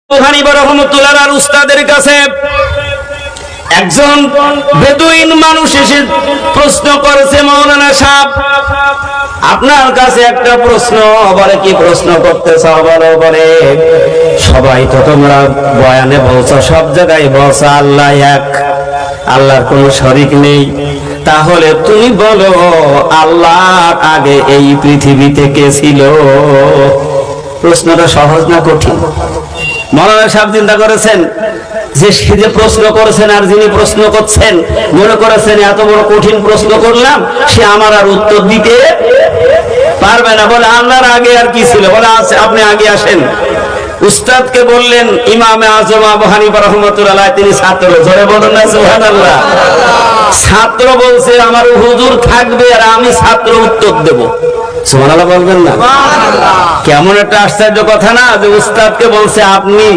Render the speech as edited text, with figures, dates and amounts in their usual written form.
হানিফা রাহমাতুল্লাহ আর উস্তাদের কাছে একজন বেদুইন মানুষ এসে প্রশ্ন করেছে, মাওলানা সাহেব আপনার কাছে একটা প্রশ্ন। বলে, কি প্রশ্ন করতেছ? বলে, সবাই তো তোমরা বয়ানে বলছো, সব জায়গায় বলছো আল্লাহ এক, আল্লাহর কোনো শরীক নেই, তাহলে তুমি বলো আল্লাহর আগে এই পৃথিবীতে কে ছিল? প্রশ্নটা সহজ না কঠিন? মাওলানা সাহেব চিন্তা করেছেন যে সে যে প্রশ্ন করেছেন আর যিনি প্রশ্ন করছেন মনে করেছেন এত বড় কঠিন প্রশ্ন করলাম, সে আমার আর উত্তর দিতে পারবে না। বলে, আল্লাহর আগে আর কি ছিল? বলে, আপনি আগে আসেন। উস্তাদকে বললেন ইমামে আজম আবু হানিফা রাহমাতুল্লাহ, তিনি ছাত্র। জোরে বলুন না সুবহানাল্লাহ। ছাত্র বলছে আমার হুজুর থাকবে আর আমি ছাত্র উত্তর দেব। সুবহানাল্লাহ বলবেন না? কেমন একটা আশ্চর্য কথা না, যে উস্তাদকে বলছে আপনি